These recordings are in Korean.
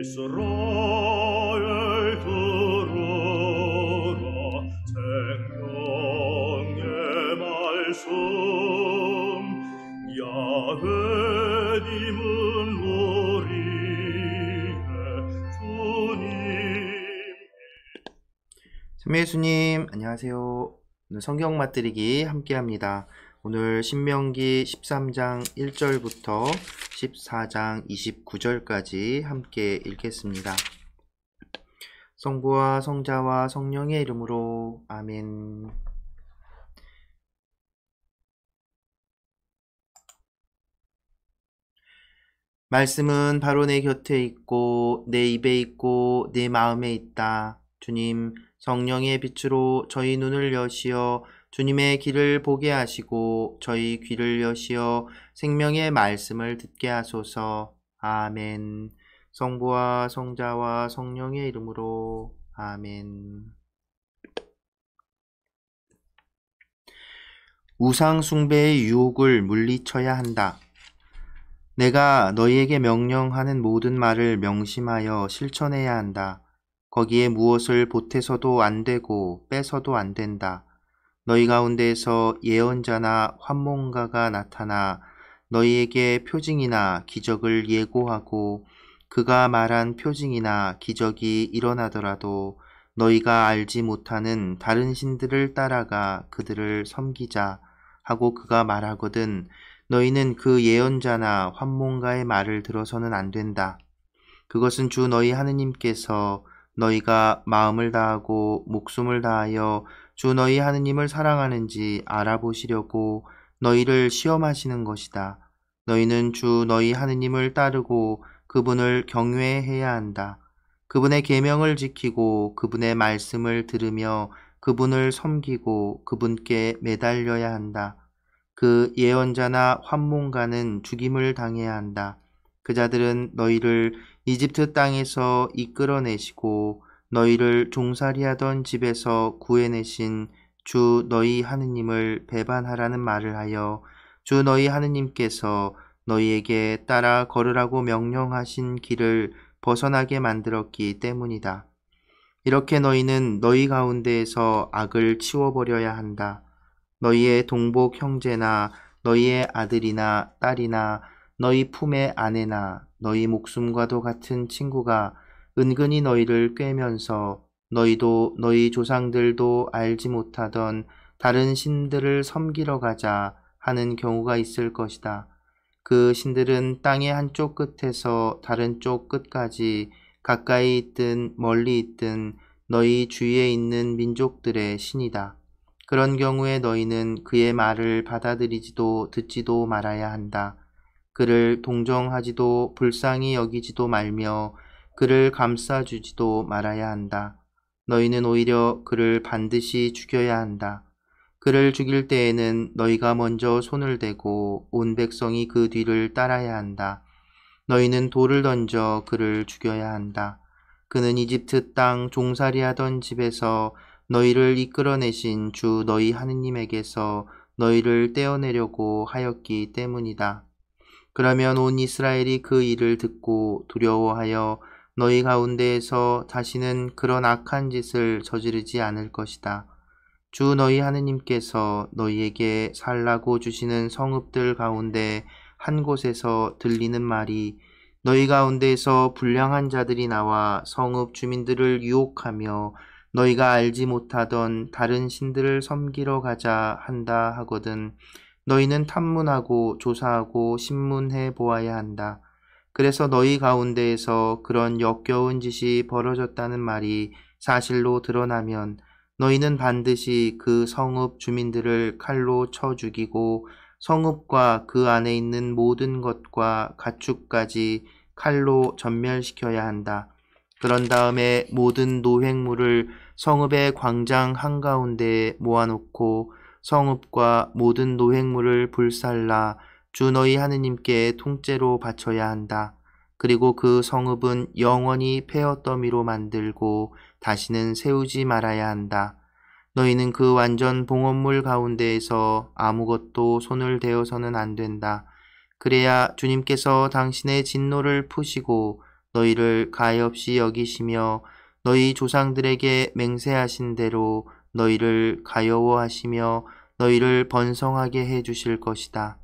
이스라엘 들으라 생명의 말씀 야훼님은 우리의 주님. 선미예수님 안녕하세요. 오늘 성경 맛들이기 함께합니다. 오늘 신명기 13장 1절부터 14장 29절까지 함께 읽겠습니다. 성부와 성자와 성령의 이름으로 아멘. 말씀은 바로 내 곁에 있고 내 입에 있고 내 마음에 있다. 주님, 성령의 빛으로 저희 눈을 여시어 주님의 길을 보게 하시고 저희 귀를 여시어 생명의 말씀을 듣게 하소서. 아멘. 성부와 성자와 성령의 이름으로 아멘. 우상 숭배의 유혹을 물리쳐야 한다. 내가 너희에게 명령하는 모든 말을 명심하여 실천해야 한다. 거기에 무엇을 보태서도 안 되고 빼서도 안 된다. 너희 가운데에서 예언자나 환몽가가 나타나 너희에게 표징이나 기적을 예고하고 그가 말한 표징이나 기적이 일어나더라도 너희가 알지 못하는 다른 신들을 따라가 그들을 섬기자 하고 그가 말하거든 너희는 그 예언자나 환몽가의 말을 들어서는 안 된다. 그것은 주 너희 하느님께서 너희가 마음을 다하고 목숨을 다하여 주 너희 하느님을 사랑하는지 알아보시려고 너희를 시험하시는 것이다. 너희는 주 너희 하느님을 따르고 그분을 경외해야 한다. 그분의 계명을 지키고 그분의 말씀을 들으며 그분을 섬기고 그분께 매달려야 한다. 그 예언자나 환몽가는 죽임을 당해야 한다. 그 자들은 너희를 이집트 땅에서 이끌어내시고 너희를 종살이하던 집에서 구해내신 주 너희 하느님을 배반하라는 말을 하여 주 너희 하느님께서 너희에게 따라 걸으라고 명령하신 길을 벗어나게 만들었기 때문이다. 이렇게 너희는 너희 가운데에서 악을 치워버려야 한다. 너희의 동복 형제나 너희의 아들이나 딸이나 너희 품의 아내나 너희 목숨과도 같은 친구가 은근히 너희를 꿰면서 너희도 너희 조상들도 알지 못하던 다른 신들을 섬기러 가자 하는 경우가 있을 것이다. 그 신들은 땅의 한쪽 끝에서 다른 쪽 끝까지 가까이 있든 멀리 있든 너희 주위에 있는 민족들의 신이다. 그런 경우에 너희는 그의 말을 받아들이지도 듣지도 말아야 한다. 그를 동정하지도 불쌍히 여기지도 말며 그를 감싸주지도 말아야 한다. 너희는 오히려 그를 반드시 죽여야 한다. 그를 죽일 때에는 너희가 먼저 손을 대고 온 백성이 그 뒤를 따라야 한다. 너희는 돌을 던져 그를 죽여야 한다. 그는 이집트 땅 종살이하던 집에서 너희를 이끌어내신 주 너희 하느님에게서 너희를 떼어내려고 하였기 때문이다. 그러면 온 이스라엘이 그 일을 듣고 두려워하여 너희 가운데에서 다시는 그런 악한 짓을 저지르지 않을 것이다. 주 너희 하느님께서 너희에게 살라고 주시는 성읍들 가운데 한 곳에서 들리는 말이 너희 가운데에서 불량한 자들이 나와 성읍 주민들을 유혹하며 너희가 알지 못하던 다른 신들을 섬기러 가자 한다 하거든 너희는 탐문하고 조사하고 신문해 보아야 한다. 그래서 너희 가운데에서 그런 역겨운 짓이 벌어졌다는 말이 사실로 드러나면 너희는 반드시 그 성읍 주민들을 칼로 쳐 죽이고 성읍과 그 안에 있는 모든 것과 가축까지 칼로 전멸시켜야 한다. 그런 다음에 모든 노획물을 성읍의 광장 한가운데에 모아놓고 성읍과 모든 노획물을 불살라 주 너희 하느님께 통째로 바쳐야 한다. 그리고 그 성읍은 영원히 폐허더미로 만들고 다시는 세우지 말아야 한다. 너희는 그 완전 봉헌물 가운데에서 아무것도 손을 대어서는 안 된다. 그래야 주님께서 당신의 진노를 푸시고 너희를 가엾이 여기시며 너희 조상들에게 맹세하신 대로 너희를 가여워하시며 너희를 번성하게 해 주실 것이다.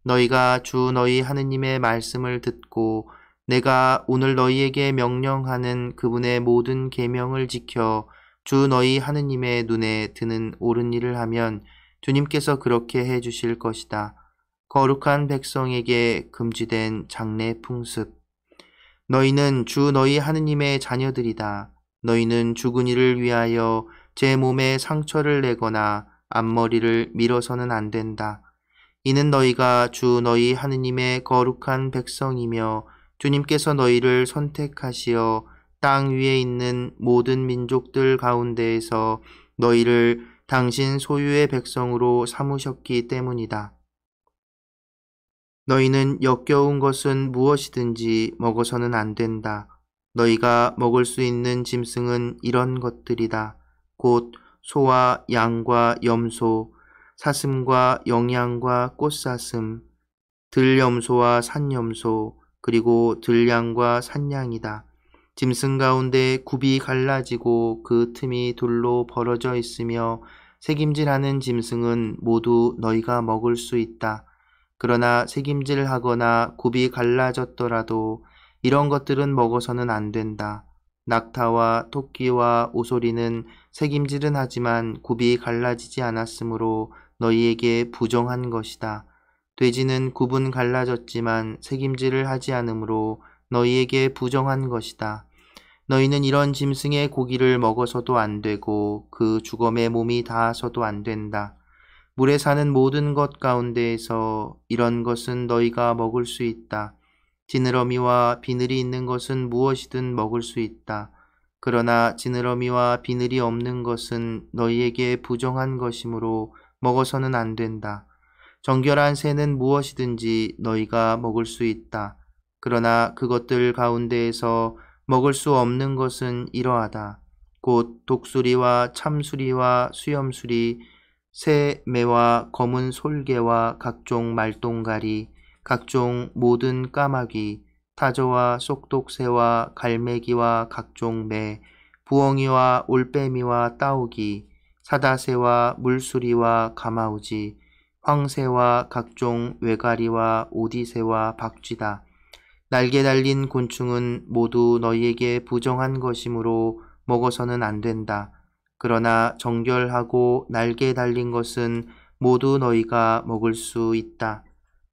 너희가 주 너희 하느님의 말씀을 듣고 내가 오늘 너희에게 명령하는 그분의 모든 계명을 지켜 주 너희 하느님의 눈에 드는 옳은 일을 하면 주님께서 그렇게 해 주실 것이다. 거룩한 백성에게 금지된 장례 풍습. 너희는 주 너희 하느님의 자녀들이다. 너희는 죽은 이를 위하여 제 몸에 상처를 내거나 앞머리를 밀어서는 안 된다. 이는 너희가 주 너희 하느님의 거룩한 백성이며 주님께서 너희를 선택하시어 땅 위에 있는 모든 민족들 가운데에서 너희를 당신 소유의 백성으로 삼으셨기 때문이다. 너희는 역겨운 것은 무엇이든지 먹어서는 안 된다. 너희가 먹을 수 있는 짐승은 이런 것들이다. 곧 소와 양과 염소, 사슴과 영양과 꽃사슴, 들염소와 산염소, 그리고 들양과 산양이다. 짐승 가운데 굽이 갈라지고 그 틈이 돌로 벌어져 있으며 새김질하는 짐승은 모두 너희가 먹을 수 있다. 그러나 새김질하거나 굽이 갈라졌더라도 이런 것들은 먹어서는 안 된다. 낙타와 토끼와 오소리는 새김질은 하지만 굽이 갈라지지 않았으므로 너희에게 부정한 것이다. 돼지는 굽은 갈라졌지만 새김질을 하지 않으므로 너희에게 부정한 것이다. 너희는 이런 짐승의 고기를 먹어서도 안 되고 그 주검에 몸이 닿아서도 안 된다. 물에 사는 모든 것 가운데에서 이런 것은 너희가 먹을 수 있다. 지느러미와 비늘이 있는 것은 무엇이든 먹을 수 있다. 그러나 지느러미와 비늘이 없는 것은 너희에게 부정한 것이므로 먹어서는 안 된다. 정결한 새는 무엇이든지 너희가 먹을 수 있다. 그러나 그것들 가운데에서 먹을 수 없는 것은 이러하다. 곧 독수리와 참수리와 수염수리, 새, 매와 검은 솔개와 각종 말똥가리, 각종 모든 까마귀, 타조와 쏙독새와 갈매기와 각종 매, 부엉이와 올빼미와 따오기, 사다새와 물수리와 가마우지, 황새와 각종 외가리와 오디새와 박쥐다. 날개 달린 곤충은 모두 너희에게 부정한 것이므로 먹어서는 안 된다. 그러나 정결하고 날개 달린 것은 모두 너희가 먹을 수 있다.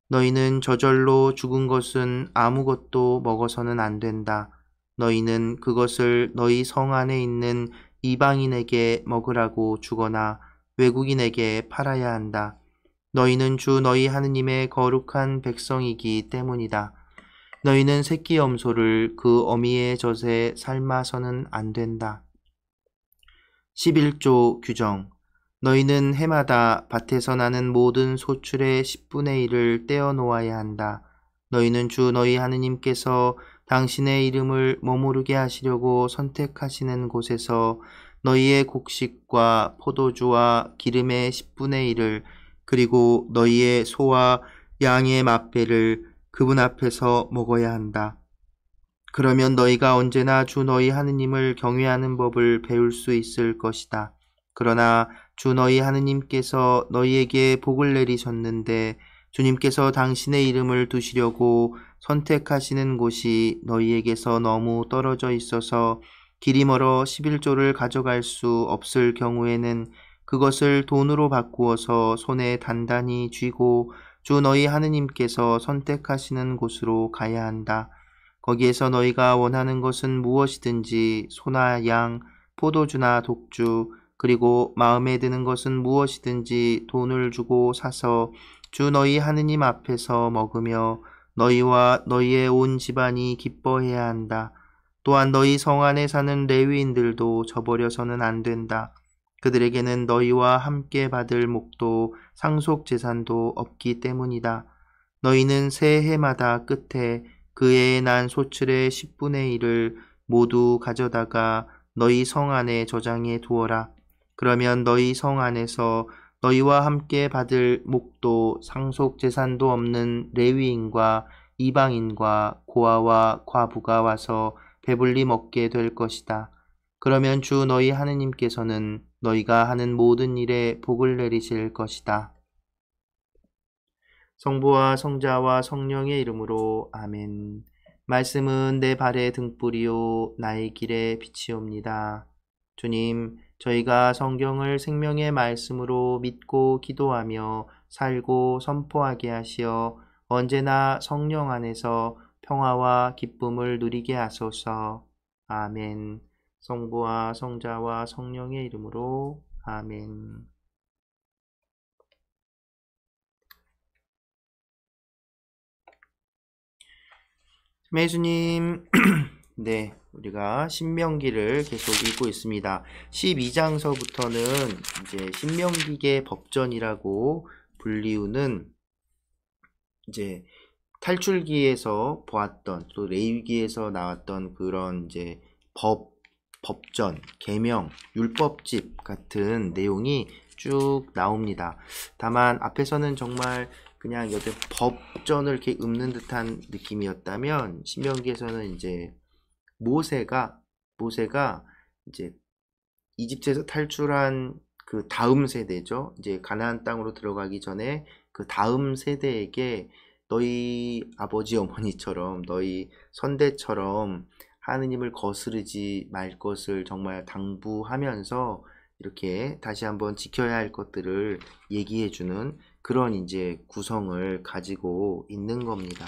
너희는 저절로 죽은 것은 아무것도 먹어서는 안 된다. 너희는 그것을 너희 성 안에 있는 이방인에게 먹으라고 주거나 외국인에게 팔아야 한다. 너희는 주 너희 하느님의 거룩한 백성이기 때문이다. 너희는 새끼 염소를 그 어미의 젖에 삶아서는 안 된다. 11조 규정. 너희는 해마다 밭에서 나는 모든 소출의 10분의 1을 떼어 놓아야 한다. 너희는 주 너희 하느님께서 당신의 이름을 머무르게 하시려고 선택하시는 곳에서 너희의 곡식과 포도주와 기름의 10분의 1을 그리고 너희의 소와 양의 맛배를 그분 앞에서 먹어야 한다. 그러면 너희가 언제나 주 너희 하느님을 경외하는 법을 배울 수 있을 것이다. 그러나 주 너희 하느님께서 너희에게 복을 내리셨는데 주님께서 당신의 이름을 두시려고 선택하시는 곳이 너희에게서 너무 떨어져 있어서 길이 멀어 11조를 가져갈 수 없을 경우에는 그것을 돈으로 바꾸어서 손에 단단히 쥐고 주 너희 하느님께서 선택하시는 곳으로 가야 한다. 거기에서 너희가 원하는 것은 무엇이든지 소나 양, 포도주나 독주, 그리고 마음에 드는 것은 무엇이든지 돈을 주고 사서 주 너희 하느님 앞에서 먹으며 너희와 너희의 온 집안이 기뻐해야 한다. 또한 너희 성 안에 사는 레위인들도 저버려서는 안 된다. 그들에게는 너희와 함께 받을 목도 상속 재산도 없기 때문이다. 너희는 새 해마다 끝에 그 해에 난 소출의 10분의 1을 모두 가져다가 너희 성 안에 저장해 두어라. 그러면 너희 성 안에서 너희와 함께 받을 목도 상속 재산도 없는 레위인과 이방인과 고아와 과부가 와서 배불리 먹게 될 것이다. 그러면 주 너희 하느님께서는 너희가 하는 모든 일에 복을 내리실 것이다. 성부와 성자와 성령의 이름으로 아멘. 말씀은 내 발의 등불이요 나의 길의 빛이옵니다. 주님, 저희가 성경을 생명의 말씀으로 믿고 기도하며 살고 선포하게 하시어 언제나 성령 안에서 평화와 기쁨을 누리게 하소서. 아멘. 성부와 성자와 성령의 이름으로 아멘. 예수님, 네, 우리가 신명기를 계속 읽고 있습니다. 12장서부터는 이제 신명기계 법전이라고 불리우는 이제 탈출기에서 보았던 또 레위기에서 나왔던 그런 이제 법전, 계명, 율법집 같은 내용이 쭉 나옵니다. 다만 앞에서는 정말 그냥 여태 법전을 이렇게 읊는 듯한 느낌이었다면 신명기에서는 이제 모세가 이제 이집트에서 탈출한 그 다음 세대죠. 이제 가나안 땅으로 들어가기 전에 그 다음 세대에게 너희 아버지 어머니처럼 너희 선대처럼 하느님을 거스르지 말 것을 정말 당부하면서 이렇게 다시 한번 지켜야 할 것들을 얘기해 주는 그런 이제 구성을 가지고 있는 겁니다.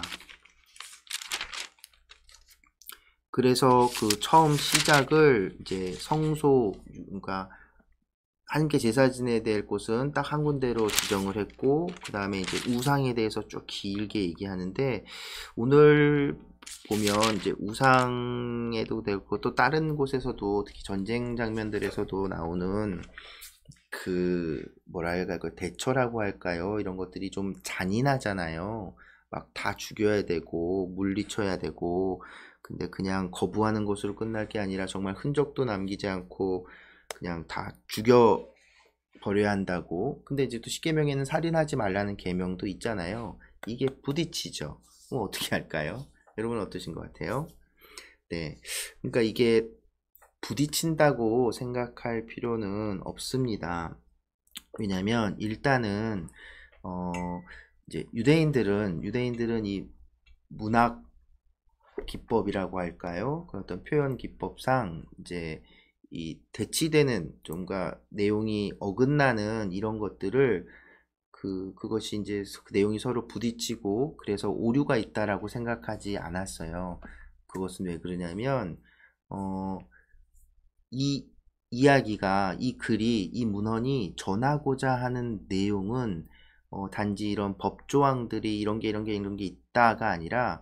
그래서 그 처음 시작을 이제 성소, 그러니까 하나님께 제사 지내야 될 곳은 딱 한 군데로 지정을 했고, 그 다음에 이제 우상에 대해서 쭉 길게 얘기하는데, 오늘 보면 이제 우상에도 되고 또 다른 곳에서도 특히 전쟁 장면들에서도 나오는 그 뭐랄까 그 대처라고 할까요? 이런 것들이 좀 잔인하잖아요. 막 다 죽여야 되고 물리쳐야 되고, 근데 그냥 거부하는 것으로 끝날 게 아니라 정말 흔적도 남기지 않고 그냥 다 죽여 버려야 한다고. 근데 이제 또 십계명에는 살인하지 말라는 계명도 있잖아요. 이게 부딪히죠. 그럼 어떻게 할까요? 여러분 어떠신 것 같아요? 네, 그러니까 이게 부딪힌다고 생각할 필요는 없습니다. 왜냐면 일단은 이제 유대인들은 이 문학 기법이라고 할까요? 그런 어떤 표현 기법상 이제 이 대치되는 좀가 내용이 어긋나는 이런 것들을 그것이 이제 그 내용이 서로 부딪히고 그래서 오류가 있다라고 생각하지 않았어요. 그것은 왜 그러냐면 이 이야기가 이 글이 이 문헌이 전하고자 하는 내용은 단지 이런 법조항들이 이런 게 있다가 아니라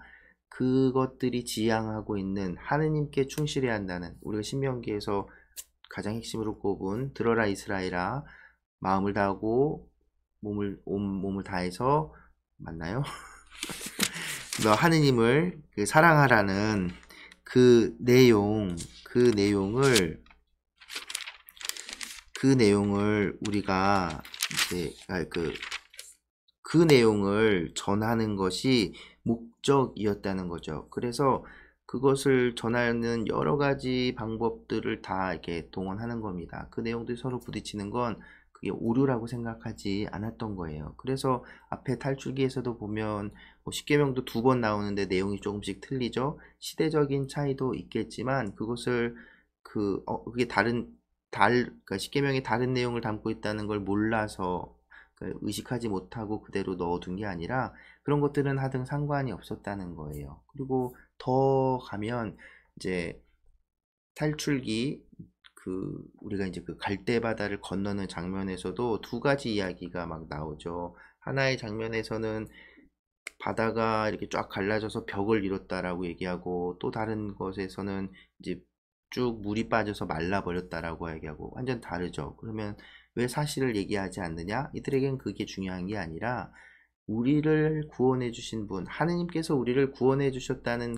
그것들이 지향하고 있는 하느님께 충실해야 한다는, 우리가 신명기에서 가장 핵심으로 꼽은 들어라 이스라엘아 마음을 다하고 온 몸을 다해서 맞나요? 너 하느님을 사랑하라는 그 내용을 우리가 이제 그 내용을 전하는 것이 목적이었다는 거죠. 그래서 그것을 전하는 여러 가지 방법들을 다 이렇게 동원하는 겁니다. 그 내용들이 서로 부딪히는 건 그게 오류라고 생각하지 않았던 거예요. 그래서 앞에 탈출기에서도 보면 십계명도 2번 나오는데 내용이 조금씩 틀리죠. 시대적인 차이도 있겠지만 그것을 그게 그러니까 십계명이 다른 내용을 담고 있다는 걸 몰라서 의식하지 못하고 그대로 넣어둔 게 아니라 그런 것들은 하등 상관이 없었다는 거예요. 그리고 더 가면 이제 탈출기 우리가 이제 그 갈대 바다를 건너는 장면에서도 2가지 이야기가 막 나오죠. 하나의 장면에서는 바다가 이렇게 쫙 갈라져서 벽을 이뤘다라고 얘기하고, 또 다른 것에서는 이제 쭉 물이 빠져서 말라버렸다라고 얘기하고 완전 다르죠. 그러면 왜 사실을 얘기하지 않느냐? 이들에겐 그게 중요한 게 아니라 우리를 구원해 주신 분, 하느님께서 우리를 구원해 주셨다는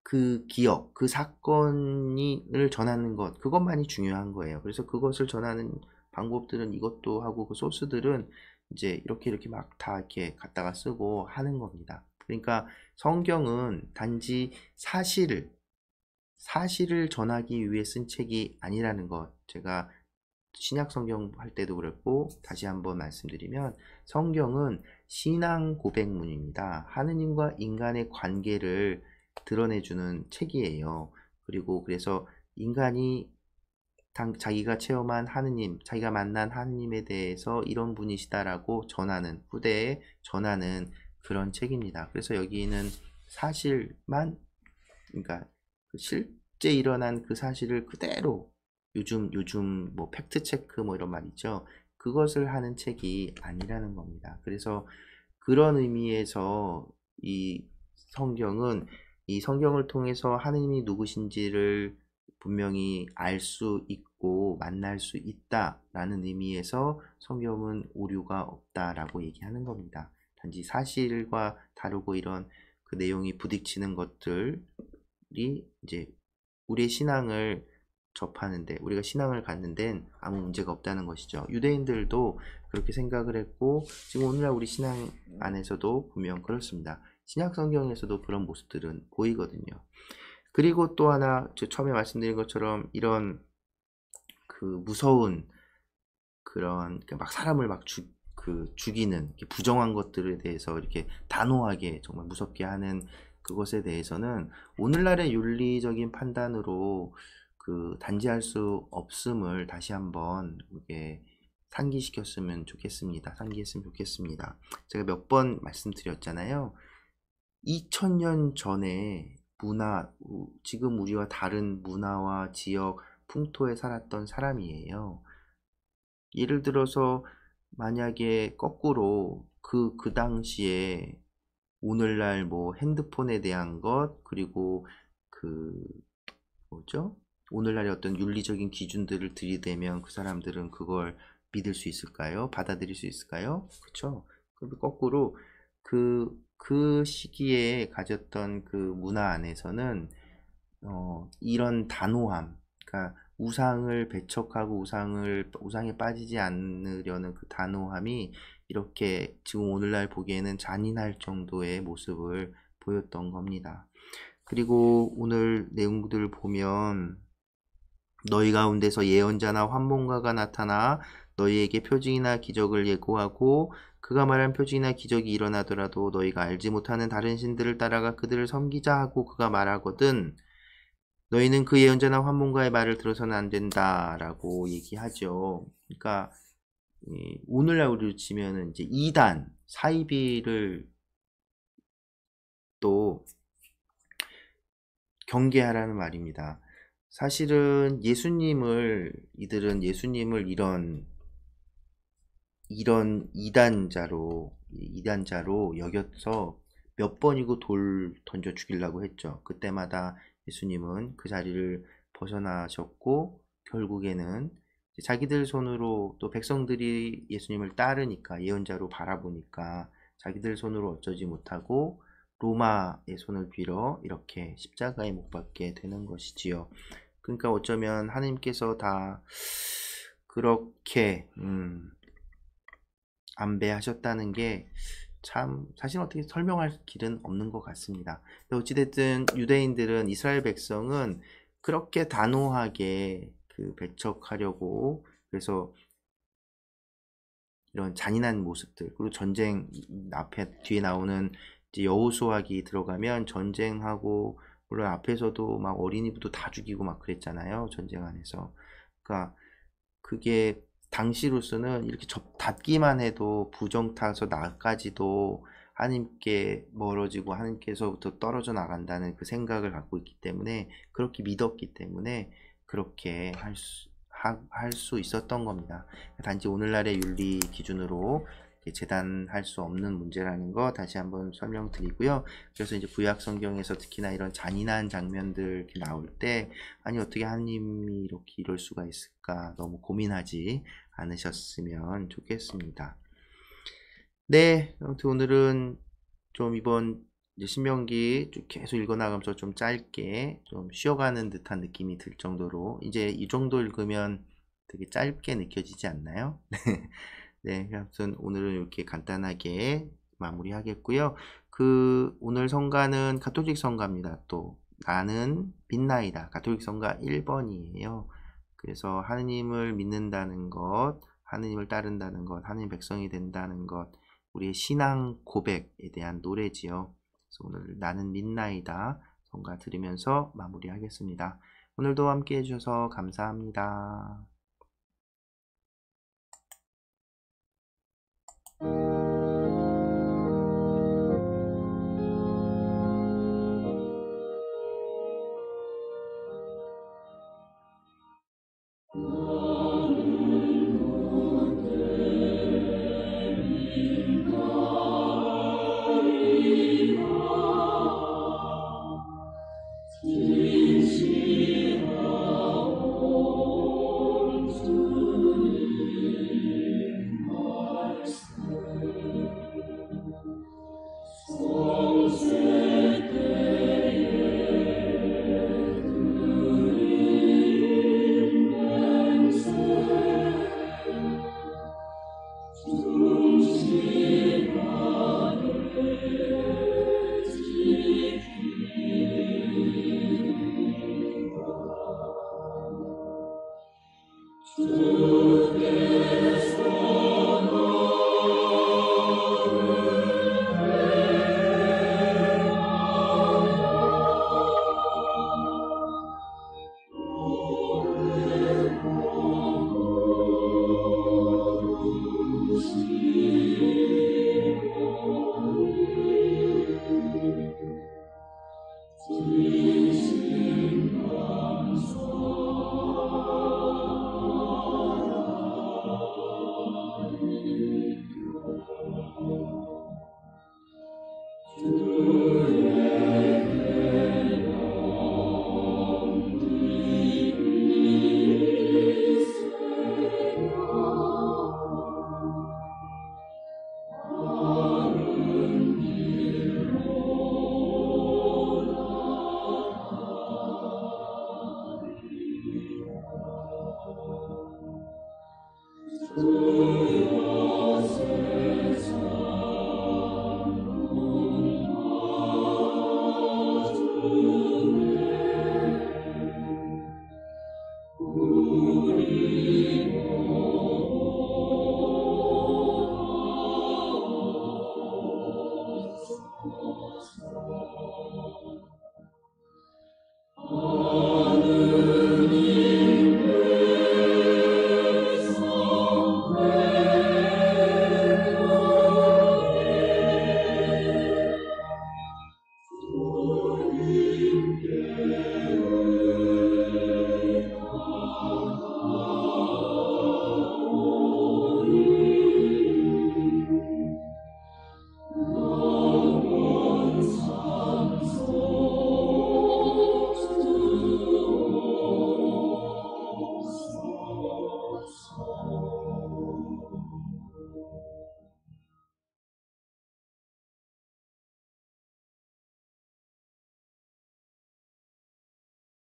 그 기억, 그 사건을 전하는 것, 그것만이 중요한 거예요. 그래서 그것을 전하는 방법들은 이것도 하고 그 소스들은 이제 이렇게 막 다 이렇게 갖다가 쓰고 하는 겁니다. 그러니까 성경은 단지 사실을 전하기 위해 쓴 책이 아니라는 것, 제가 신약 성경 할 때도 그랬고 다시 한번 말씀드리면 성경은 신앙 고백문입니다. 하느님과 인간의 관계를 드러내주는 책이에요. 그리고 그래서 인간이 자기가 체험한 하느님, 자기가 만난 하느님에 대해서 이런 분이시다라고 후대에 전하는 그런 책입니다. 그래서 여기는 사실만, 그러니까 실제 일어난 그 사실을 그대로, 요즘 뭐 팩트 체크 뭐 이런 말 있죠. 그것을 하는 책이 아니라는 겁니다. 그래서 그런 의미에서 이 성경을 통해서 하느님이 누구신지를 분명히 알 수 있고 만날 수 있다라는 의미에서 성경은 오류가 없다라고 얘기하는 겁니다. 단지 사실과 다르고 이런 그 내용이 부딪히는 것들이 이제 우리의 신앙을 접하는데, 우리가 신앙을 갖는 데는 아무 문제가 없다는 것이죠. 유대인들도 그렇게 생각을 했고 지금 오늘날 우리 신앙 안에서도 분명 그렇습니다. 신약 성경에서도 그런 모습들은 보이거든요. 그리고 또 하나, 처음에 말씀드린 것처럼 이런 그 무서운 그런 막 사람을 막 죽이는 부정한 것들에 대해서 이렇게 단호하게 정말 무섭게 하는 그것에 대해서는 오늘날의 윤리적인 판단으로 단지할 수 없음을 다시 한번 이게 상기했으면 좋겠습니다. 제가 몇 번 말씀드렸잖아요. 2000년 전에 지금 우리와 다른 문화와 지역, 풍토에 살았던 사람이에요. 예를 들어서 만약에 거꾸로 그 당시에 오늘날 뭐 핸드폰에 대한 것, 그리고 오늘날의 어떤 윤리적인 기준들을 들이대면 그 사람들은 그걸 믿을 수 있을까요? 받아들일 수 있을까요? 그렇죠? 그리고 거꾸로 그 시기에 가졌던 그 문화 안에서는 이런 단호함, 그러니까 우상을 배척하고 우상에 빠지지 않으려는 그 단호함이 이렇게 지금 오늘날 보기에는 잔인할 정도의 모습을 보였던 겁니다. 그리고 오늘 내용들을 보면 너희 가운데서 예언자나 환몽가가 나타나 너희에게 표징이나 기적을 예고하고 그가 말한 표징이나 기적이 일어나더라도 너희가 알지 못하는 다른 신들을 따라가 그들을 섬기자 하고 그가 말하거든 너희는 그 예언자나 환몽가의 말을 들어서는 안 된다라고 얘기하죠. 그러니까 오늘날 우리로 치면은 이제 이단, 사이비를 또 경계하라는 말입니다. 사실은 이들은 예수님을 이런 이단자로 여겨서 몇 번이고 돌 던져 죽이려고 했죠. 그때마다 예수님은 그 자리를 벗어나셨고 결국에는 자기들 손으로, 또 백성들이 예수님을 따르니까, 예언자로 바라보니까 자기들 손으로 어쩌지 못하고 로마의 손을 빌어 이렇게 십자가에 못 박게 되는 것이지요. 그러니까 어쩌면 하나님께서 다 그렇게 안배하셨다는 게 참 사실 어떻게 설명할 길은 없는 것 같습니다. 어찌됐든 유대인들은, 이스라엘 백성은 그렇게 단호하게 배척하려고, 그래서 이런 잔인한 모습들, 그리고 전쟁 뒤에 나오는 이제 여호수아기 들어가면 전쟁하고, 물론 앞에서도 막 어린이부터 다 죽이고 막 그랬잖아요, 전쟁 안에서. 그러니까 그게 당시로서는 이렇게 닿기만 해도 부정 타서 나까지도 하나님께 멀어지고 하나님께서부터 떨어져 나간다는 그 생각을 갖고 있기 때문에, 그렇게 믿었기 때문에 그렇게 할 수 있었던 겁니다. 단지 오늘날의 윤리 기준으로 재단할 수 없는 문제라는 거 다시 한번 설명드리고요. 그래서 이제 구약 성경에서 특히나 이런 잔인한 장면들 나올 때, 아니 어떻게 하나님이 이럴 수가 있을까, 너무 고민하지 않으셨으면 좋겠습니다. 네, 아무튼 오늘은 좀 이번 신명기 계속 읽어나가면서 좀 짧게 좀 쉬어가는 듯한 느낌이 들 정도로, 이제 이 정도 읽으면 되게 짧게 느껴지지 않나요? 네, 아무튼 오늘은 이렇게 간단하게 마무리하겠고요. 오늘 성가는 가톨릭 성가입니다. 또 나는 빛나이다. 가톨릭 성가 1번이에요. 그래서 하느님을 믿는다는 것, 하느님을 따른다는 것, 하느님 백성이 된다는 것, 우리의 신앙 고백에 대한 노래지요. 그래서 오늘 나는 믿나이다 성가 들으면서 마무리하겠습니다. 오늘도 함께 해주셔서 감사합니다. 주